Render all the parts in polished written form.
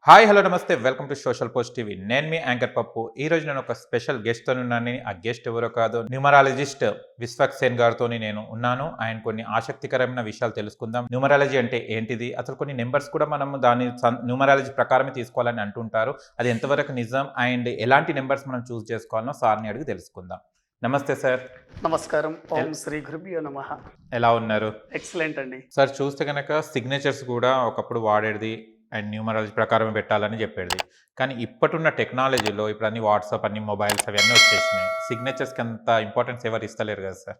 Hi hello నమస్తే welcome to social post TV. నేను మీ anchor పప్పు. ఈ రోజు నేను ఒక స్పెషల్ గెస్ట్తో ఉన్నాను. ఆ గెస్ట్ ఎవరో కాదు, న్యూమరాలజిస్ట్ విశ్వక్ సేన్ గారితో నేను ఉన్నాను. ఆయన కొన్ని ఆసక్తికరమైన విషయాలు తెలుసుకుందాం. న్యూమరాలజీ అంటే ఏంటిది, అసలు కొన్ని నెంబర్స్ కూడా మనం దాని న్యూమరాలజీ ప్రకారమే తీసుకోవాలని అంటుంటారు. అది ఎంతవరకు నిజం అండ్ ఎలాంటి నెంబర్స్ మనం చూస్ చేసుకోవాలనో సార్ని అడిగి తెలుసుకుందాం. నమస్తే సార్. నమస్కారం. ఓం శ్రీ గురుభ్యో నమః. ఎలా ఉన్నారు? ఎక్సలెంట్ అండి. సార్, చూస్తే కనుక సిగ్నేచర్స్ కూడా ఒకప్పుడు వాడేది అండ్ న్యూమరాలజీ ప్రకారం పెట్టాలని చెప్పేది. కానీ ఇప్పటిన్న టెక్నాలజీలో ఇప్పుడు అన్ని వాట్సాప్, అన్ని మొబైల్స్ అవన్నీ వచ్చేసినాయి. సిగ్నేచర్స్కి అంత ఇంపార్టెన్స్ ఎవరు ఇస్తలేరు కదా సార్.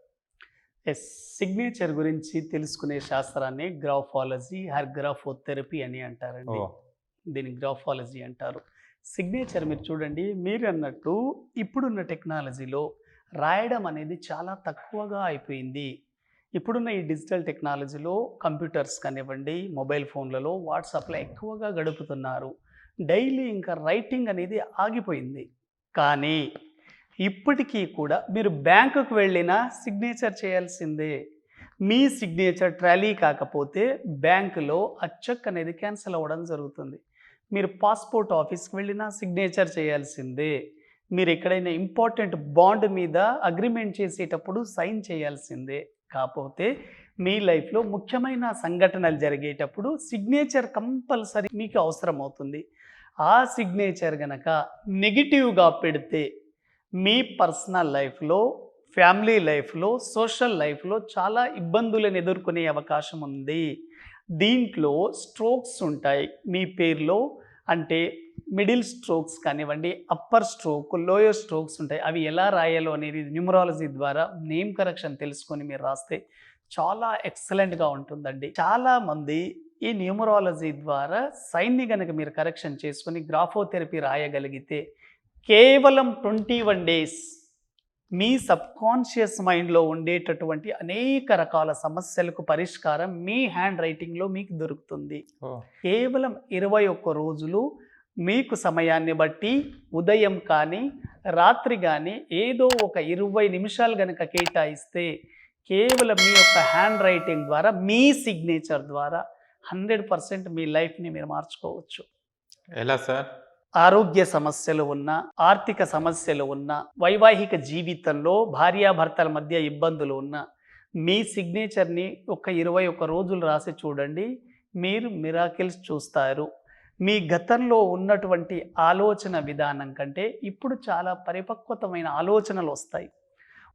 సిగ్నేచర్ గురించి తెలుసుకునే శాస్త్రాన్ని గ్రాఫాలజీ గ్రాఫోథెరపీ అని అంటారండి. దీన్ని గ్రాఫాలజీ అంటారు. సిగ్నేచర్ మీరు చూడండి, మీరు అన్నట్టు ఇప్పుడున్న టెక్నాలజీలో రాయడం అనేది చాలా తక్కువగా అయిపోయింది. ఇప్పుడున్న ఈ డిజిటల్ టెక్నాలజీలో కంప్యూటర్స్ కానివ్వండి, మొబైల్ ఫోన్లలో, వాట్సాప్లో ఎక్కువగా గడుపుతున్నారు. డైలీ ఇంకా రైటింగ్ అనేది ఆగిపోయింది. కానీ ఇప్పటికీ కూడా మీరు బ్యాంకుకు వెళ్ళినా సిగ్నేచర్ చేయాల్సిందే. మీ సిగ్నేచర్ ట్రాలీ కాకపోతే బ్యాంకులో ఆ చెక్ అనేది క్యాన్సిల్ అవ్వడం జరుగుతుంది. మీరు పాస్పోర్ట్ ఆఫీస్కి వెళ్ళినా సిగ్నేచర్ చేయాల్సిందే. మీరు ఎక్కడైనా ఇంపార్టెంట్ బాండ్ మీద అగ్రిమెంట్ చేసేటప్పుడు సైన్ చేయాల్సిందే. కాకపోతే మీ లైఫ్లో ముఖ్యమైన సంఘటనలు జరిగేటప్పుడు సిగ్నేచర్ కంపల్సరీ మీకు అవసరం అవుతుంది. ఆ సిగ్నేచర్ గనక నెగిటివ్గా పెడితే మీ పర్సనల్ లైఫ్లో, ఫ్యామిలీ లైఫ్లో, సోషల్ లైఫ్లో చాలా ఇబ్బందులను ఎదుర్కొనే అవకాశం ఉంది. దీంట్లో స్ట్రోక్స్ ఉంటాయి మీ పేరులో. అంటే మిడిల్ స్ట్రోక్స్ కానివ్వండి, అప్పర్ స్ట్రోక్, లోయర్ స్ట్రోక్స్ ఉంటాయి. అవి ఎలా రాయాలో అనేది న్యూమరాలజీ ద్వారా నేమ్ కరెక్షన్ తెలుసుకొని మీరు రాస్తే చాలా ఎక్సలెంట్గా ఉంటుందండి. చాలామంది ఈ న్యూమరాలజీ ద్వారా సైన్ని కనుక మీరు కరెక్షన్ చేసుకొని గ్రాఫోథెరపీ రాయగలిగితే కేవలం 21 డేస్ మీ సబ్కాన్షియస్ మైండ్లో ఉండేటటువంటి అనేక రకాల సమస్యలకు పరిష్కారం మీ హ్యాండ్ రైటింగ్లో మీకు దొరుకుతుంది. కేవలం 21 రోజులు మీకు సమయాన్ని బట్టి ఉదయం కానీ రాత్రి కానీ ఏదో ఒక 20 నిమిషాలు కనుక కేటాయిస్తే కేవలం మీ యొక్క హ్యాండ్ రైటింగ్ ద్వారా, మీ సిగ్నేచర్ ద్వారా 100% మీ లైఫ్ని మీరు మార్చుకోవచ్చు. ఎలా సార్? ఆరోగ్య సమస్యలు ఉన్నా, ఆర్థిక సమస్యలు ఉన్నా, వైవాహిక జీవితంలో భార్యాభర్తల మధ్య ఇబ్బందులు ఉన్నా, మీ సిగ్నేచర్ని ఒక 21 రోజులు రాసి చూడండి. మీరు మిరాకిల్స్ చూస్తారు. మీ గతంలో ఉన్నటువంటి ఆలోచన విధానం కంటే ఇప్పుడు చాలా పరిపక్వతమైన ఆలోచనలు వస్తాయి.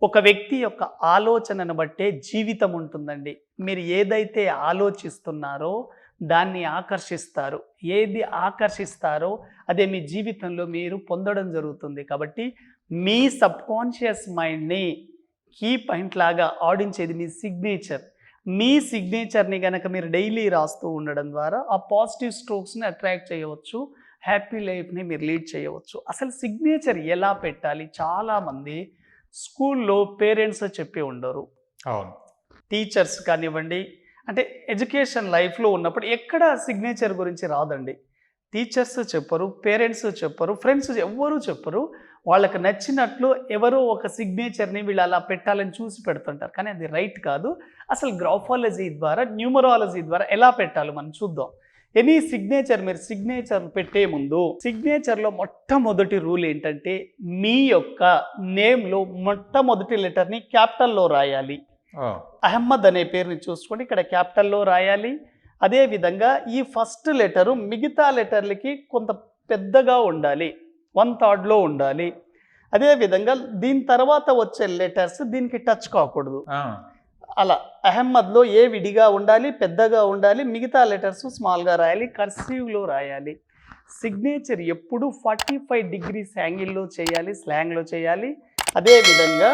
ఒక వ్యక్తి యొక్క ఆలోచనను బట్టే జీవితం ఉంటుందండి. మీరు ఏదైతే ఆలోచిస్తున్నారో దాన్ని ఆకర్షిస్తారు. ఏది ఆకర్షిస్తారో అదే మీ జీవితంలో మీరు పొందడం జరుగుతుంది. కాబట్టి మీ సబ్కాన్షియస్ మైండ్ని కీ పాయింట్ లాగా ఆడించేది మీ సిగ్నేచర్. మీ సిగ్నేచర్ని కనుక మీరు డైలీ రాస్తూ ఉండడం ద్వారా ఆ పాజిటివ్ స్ట్రోక్స్ని అట్రాక్ట్ చేయవచ్చు. హ్యాపీ లైఫ్ని మీరు లీడ్ చేయవచ్చు. అసలు సిగ్నేచర్ ఎలా పెట్టాలి? చాలామంది స్కూల్లో పేరెంట్స్ చెప్పి ఉండరు. అవును. టీచర్స్ కానివ్వండి, అంటే ఎడ్యుకేషన్ లైఫ్లో ఉన్నప్పుడు ఎక్కడ సిగ్నేచర్ గురించి రాదండి. టీచర్స్ చెప్పరు, పేరెంట్స్ చెప్పరు, ఫ్రెండ్స్ ఎవ్వరూ చెప్పరు. వాళ్ళకి నచ్చినట్లు ఎవరో ఒక సిగ్నేచర్ని వీళ్ళు అలా పెట్టాలని చూసి పెడుతుంటారు. కానీ అది రైట్ కాదు. అసలు గ్రాఫాలజీ ద్వారా, న్యూమరాలజీ ద్వారా ఎలా పెట్టాలో మనం చూద్దాం. ఎనీ సిగ్నేచర్, మీరు సిగ్నేచర్ పెట్టే ముందు సిగ్నేచర్లో మొట్టమొదటి రూల్ ఏంటంటే మీ యొక్క నేమ్లో మొట్టమొదటి లెటర్ని క్యాపిటల్లో రాయాలి. అహ్మద్ అనే పేరుని చూసుకోండి, ఇక్కడ క్యాపిటల్లో రాయాలి. అదేవిధంగా ఈ ఫస్ట్ లెటరు మిగతా లెటర్లకి కొంత పెద్దగా ఉండాలి, 1/3లో ఉండాలి. అదేవిధంగా దీని తర్వాత వచ్చే లెటర్స్ దీనికి టచ్ కాకూడదు. అలా అహ్మద్లో ఏ విడిగా ఉండాలి, పెద్దగా ఉండాలి, మిగతా లెటర్స్ స్మాల్గా రాయాలి, కర్సివ్లో రాయాలి. సిగ్నేచర్ ఎప్పుడు 45 degrees యాంగిల్లో చేయాలి, స్లాంగ్లో చేయాలి. అదేవిధంగా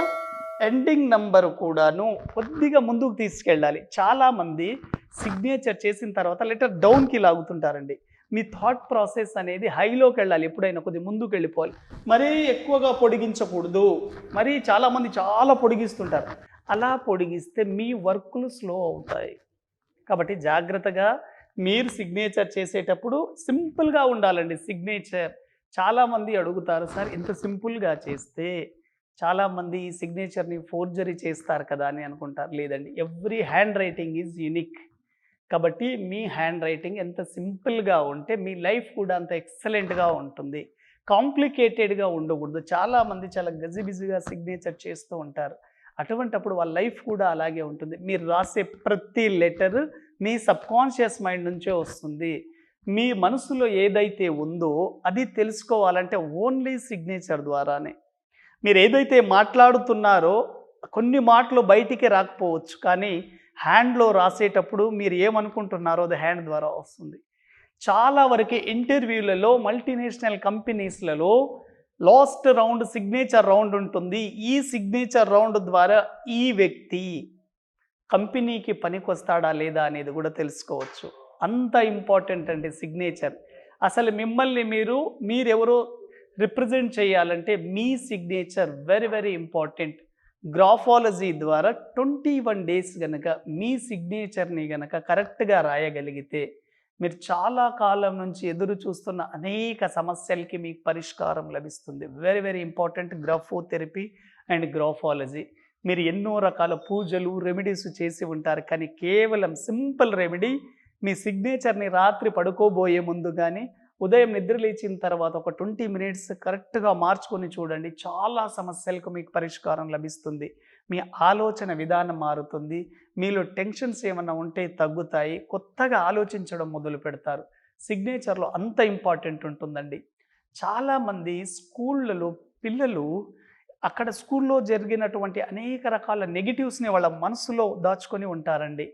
ఎండింగ్ నంబర్ కూడాను కొద్దిగా ముందుకు తీసుకెళ్ళాలి. చాలామంది సిగ్నేచర్ చేసిన తర్వాత లెటర్ డౌన్కి లాగుతుంటారండి. మీ థాట్ ప్రాసెస్ అనేది హైలోకి వెళ్ళాలి. ఎప్పుడైనా కొద్దిగా ముందుకు వెళ్ళిపోవాలి. మరీ ఎక్కువగా పొడిగించకూడదు. మరీ చాలామంది చాలా పొడిగిస్తుంటారు. అలా పొడిగిస్తే మీ వర్కులు స్లో అవుతాయి. కాబట్టి జాగ్రత్తగా మీరు సిగ్నేచర్ చేసేటప్పుడు సింపుల్గా ఉండాలండి. సిగ్నేచర్ చాలామంది అడుగుతారు, సార్ ఇంత సింపుల్గా చేస్తే చాలామంది ఈ సిగ్నేచర్ని ఫోర్జరీ చేస్తారు కదా అని అనుకుంటారు. లేదండి, every hand writing is unique. కాబట్టి మీ హ్యాండ్ రైటింగ్ ఎంత సింపుల్గా ఉంటే మీ లైఫ్ కూడా అంత ఎక్సలెంట్గా ఉంటుంది. కాంప్లికేటెడ్గా ఉండకూడదు. చాలామంది చాలా గజిబిజిగా సిగ్నేచర్ చేస్తూ ఉంటారు. అటువంటప్పుడు వాళ్ళ లైఫ్ కూడా అలాగే ఉంటుంది. మీరు రాసే ప్రతి లెటర్ మీ సబ్కాన్షియస్ మైండ్ నుంచే వస్తుంది. మీ మనసులో ఏదైతే ఉందో అది తెలుసుకోవాలంటే ఓన్లీ సిగ్నేచర్ ద్వారానే. మీరు ఏదైతే మాట్లాడుతున్నారో కొన్ని మాటలు బయటికి రాకపోవచ్చు, కానీ హ్యాండ్లో రాసేటప్పుడు మీరు ఏమనుకుంటున్నారో అది హ్యాండ్ ద్వారా వస్తుంది. చాలా వరకు ఇంటర్వ్యూలలో మల్టీనేషనల్ కంపెనీస్లలో లాస్ట్ రౌండ్ సిగ్నేచర్ రౌండ్ ఉంటుంది. ఈ సిగ్నేచర్ రౌండ్ ద్వారా ఈ వ్యక్తి కంపెనీకి పనికొస్తాడా లేదా అనేది కూడా తెలుసుకోవచ్చు. అంత ఇంపార్టెంట్ అండి సిగ్నేచర్. అసలు మిమ్మల్ని మీరెవరో రిప్రజెంట్ చేయాలంటే మీ signature very very important. Graphology ద్వారా 21 డేస్ గనక మీ సిగ్నేచర్ని గనక కరెక్ట్గా రాయగలిగితే మీరు చాలా కాలం నుంచి ఎదురు చూస్తున్న అనేక సమస్యలకి మీకు పరిష్కారం లభిస్తుంది. Very very important graphotherapy and graphology. మీరు ఎన్నో రకాల పూజలు రెమెడీస్ చేసి ఉంటారు, కానీ కేవలం సింపుల్ రెమెడీ మీ సిగ్నేచర్ని రాత్రి పడుకోబోయే ముందు కానీ ఉదయం నిద్ర లేచిన తర్వాత ఒక 20 మినిట్స్ కరెక్ట్గా మార్చుకొని చూడండి. చాలా సమస్యలకు మీకు పరిష్కారం లభిస్తుంది. మీ ఆలోచన విధానం మారుతుంది. మీలో టెన్షన్స్ ఏమన్నా ఉంటే తగ్గుతాయి. కొత్తగా ఆలోచించడం మొదలు పెడతారు. సిగ్నేచర్లో అంత ఇంపార్టెంట్ ఉంటుందండి. చాలామంది స్కూళ్ళలో పిల్లలు అక్కడ స్కూల్లో జరిగినటువంటి అనేక రకాల నెగిటివ్స్ని వాళ్ళ మనసులో దాచుకొని ఉంటారండి.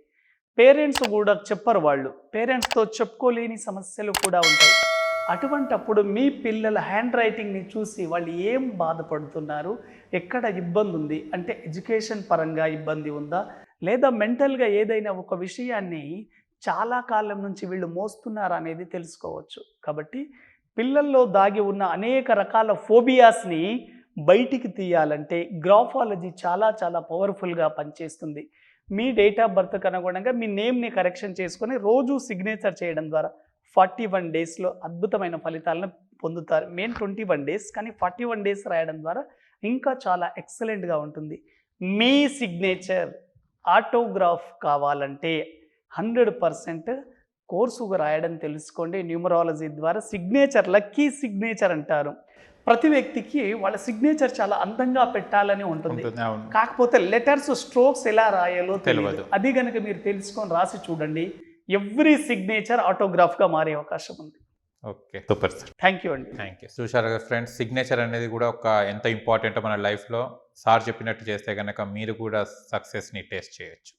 పేరెంట్స్ కూడా చెప్పరు. వాళ్ళు పేరెంట్స్తో చెప్పుకోలేని సమస్యలు కూడా ఉంటాయి. అటువంటప్పుడు మీ పిల్లల హ్యాండ్ రైటింగ్ని చూసి వాళ్ళు ఏం బాధపడుతున్నారు, ఎక్కడ ఇబ్బంది ఉంది అంటే ఎడ్యుకేషన్ పరంగా ఇబ్బంది ఉందా, లేదా మెంటల్గా ఏదైనా ఒక విషయాన్ని చాలా కాలం నుంచి వీళ్ళు మోస్తున్నారా అనేది తెలుసుకోవచ్చు. కాబట్టి పిల్లల్లో దాగి ఉన్న అనేక రకాల ఫోబియాస్ని బయటికి తీయాలంటే గ్రాఫాలజీ చాలా చాలా పవర్ఫుల్గా పనిచేస్తుంది. మీ డేట్ ఆఫ్ బర్త్కి అనుగుణంగా మీ నేమ్ని కరెక్షన్ చేసుకొని రోజు సిగ్నేచర్ చేయడం ద్వారా 41 డేస్లో అద్భుతమైన ఫలితాలను పొందుతారు. మెయిన్ 21 డేస్, కానీ 41 డేస్ రాయడం ద్వారా ఇంకా చాలా ఎక్సలెంట్గా ఉంటుంది. మీ సిగ్నేచర్ ఆటోగ్రాఫ్ కావాలంటే 100% కోర్సుగా రాయడం తెలుసుకోండి. న్యూమరాలజీ ద్వారా సిగ్నేచర్ లక్కీ సిగ్నేచర్ అంటారు. ప్రతి వ్యక్తికి వాళ్ళ సిగ్నేచర్ చాలా అందంగా పెట్టాలని ఉంటుంది, కాకపోతే లెటర్స్ స్ట్రోక్స్ ఎలా రాయాలో తెలియదు. అది కనుక మీరు తెలుసుకొని రాసి చూడండి, ఎవ్రీ సిగ్నేచర్ ఆటోగ్రాఫ్గా మారే అవకాశం ఉంది. Okay, super sir. Thank you అండి. Thank you. చూశారు కదా ఫ్రెండ్స్, సిగ్నేచర్ అనేది కూడా ఎంత ఇంపార్టెంట్ మన లైఫ్లో. సార్ చెప్పినట్టు చేస్తే కనుక మీరు కూడా సక్సెస్ని టేస్ట్ చేయొచ్చు.